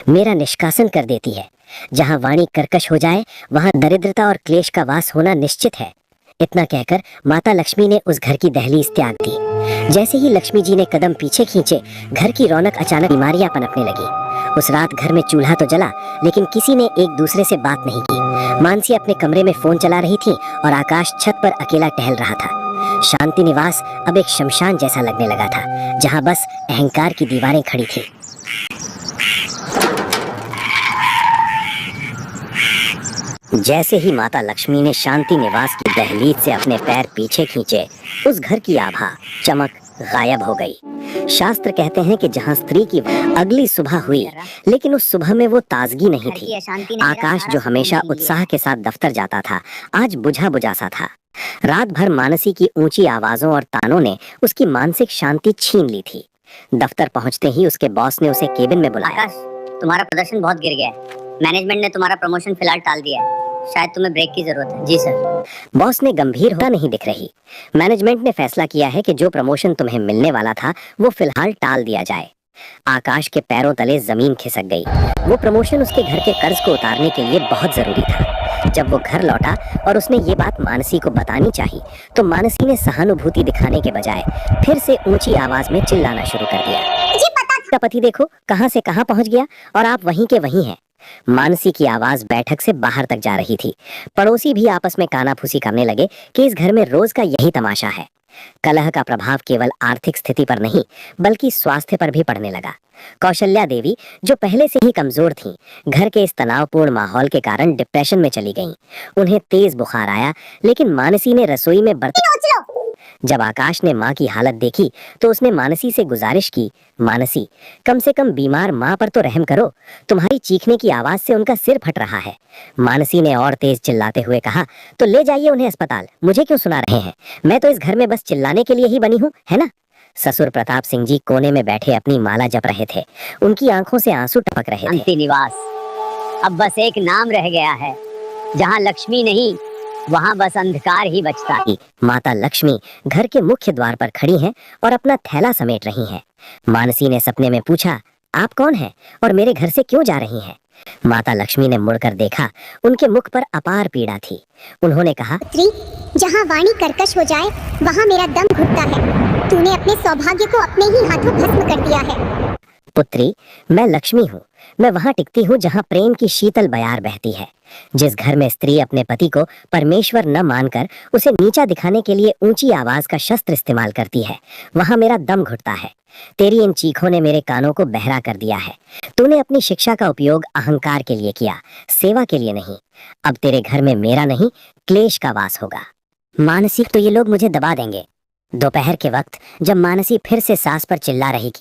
मेरा निष्कासन कर देती है। जहाँ वाणी कर्कश हो जाए वहाँ दरिद्रता और क्लेश का वास होना निश्चित है। इतना कहकर माता लक्ष्मी ने उस घर की दहलीज त्याग दी। जैसे ही लक्ष्मी जी ने कदम पीछे खींचे, घर की रौनक अचानक बीमारियां पनपने लगी। उस रात घर में चूल्हा तो जला, लेकिन किसी ने एक दूसरे से बात नहीं की। मानसी अपने कमरे में फोन चला रही थी और आकाश छत पर अकेला टहल रहा था। शांति निवास अब एक शमशान जैसा लगने लगा था, जहाँ बस अहंकार की दीवारें खड़ी थी। जैसे ही माता लक्ष्मी ने शांति निवास की दहलीज से अपने पैर पीछे खींचे, उस घर की आभा, चमक गायब हो गई। शास्त्र कहते हैं कि जहाँ स्त्री की अगली सुबह हुई, लेकिन उस सुबह में वो ताजगी नहीं थी। आकाश जो हमेशा उत्साह के साथ दफ्तर जाता था, आज बुझा बुझा सा था। रात भर मानसी की ऊंची आवाजों और तानों ने उसकी मानसिक शांति छीन ली थी। दफ्तर पहुंचते ही उसके बॉस ने उसे केबिन में बुलाया। आकाश, तुम्हारा प्रदर्शन बहुत गिर गया है। मैनेजमेंट ने तुम्हारा प्रमोशन फिलहाल टाल दिया है। शायद तुम्हें ब्रेक की जरूरत है। जी सर। बॉस ने गंभीर होता नहीं दिख रही। मैनेजमेंट ने फैसला किया है कि जो प्रमोशन तुम्हें मिलने वाला था वो फिलहाल टाल दिया जाए। आकाश के पैरों तले जमीन खिसक गई। वो प्रमोशन उसके घर के कर्ज को उतारने के लिए बहुत जरूरी था। जब वो घर लौटा और उसने ये बात मानसी को बतानी चाहिए, तो मानसी ने सहानुभूति दिखाने के बजाय फिर से ऊंची आवाज में चिल्लाना शुरू कर दिया। मुझे पता था। पति देखो कहां से कहां पहुंच गया और आप वहीं के वहीं हैं। मानसी की आवाज बैठक से बाहर तक जा रही थी। पड़ोसी भी आपस में कानाफूसी करने लगे कि इस घर में रोज का यही तमाशा है। कलह का प्रभाव केवल आर्थिक स्थिति पर नहीं, बल्कि स्वास्थ्य पर भी पड़ने लगा। कौशल्या देवी, जो पहले से ही कमजोर थीं, घर के इस तनावपूर्ण माहौल के कारण डिप्रेशन में चली गईं। उन्हें तेज बुखार आया, लेकिन मानसी ने रसोई में बर्तन। जब आकाश ने माँ की हालत देखी, तो उसने मानसी से गुजारिश की, मानसी, कम से कम बीमार माँ पर तो रहम करो। तुम्हारी चीखने की आवाज से उनका सिर फट रहा है। मानसी ने और तेज चिल्लाते हुए कहा, तो ले जाइए उन्हें अस्पताल, मुझे क्यों सुना रहे हैं? मैं तो इस घर में बस चिल्लाने के लिए ही बनी हूँ, है ना? ससुर प्रताप सिंह जी कोने में बैठे अपनी माला जप रहे थे। उनकी आंखों से आंसू टपक रहे थे। शांति निवास अब बस एक नाम रह गया है। जहाँ लक्ष्मी नहीं, वहाँ बस अंधकार ही बचता है। माता लक्ष्मी घर के मुख्य द्वार पर खड़ी हैं और अपना थैला समेट रही हैं। मानसी ने सपने में पूछा, आप कौन हैं और मेरे घर से क्यों जा रही हैं? माता लक्ष्मी ने मुड़कर देखा। उनके मुख पर अपार पीड़ा थी। उन्होंने कहा, पुत्री, जहाँ वाणी कर्कश हो जाए वहाँ मेरा दम घुटता है। तूने अपने सौभाग्य को अपने ही हाथों भस्म कर दिया है। पुत्री, मैं लक्ष्मी हूँ। मैं वहाँ टिकती हूँ जहाँ प्रेम की शीतल बयार बहती है। जिस घर में स्त्री अपने पति को परमेश्वर न मानकर उसे नीचा दिखाने के लिए ऊंची आवाज का शस्त्र इस्तेमाल करती है, वहाँ मेरा दम घुटता है। तेरी इन चीखों ने मेरे कानों को बहरा कर दिया है। तूने अपनी शिक्षा का उपयोग अहंकार के लिए किया, सेवा के लिए नहीं। अब तेरे घर में मेरा नहीं, क्लेश का वास होगा। मानसी, तो ये लोग मुझे दबा देंगे। दोपहर के वक्त जब मानसी फिर से सास पर चिल्ला रही थी,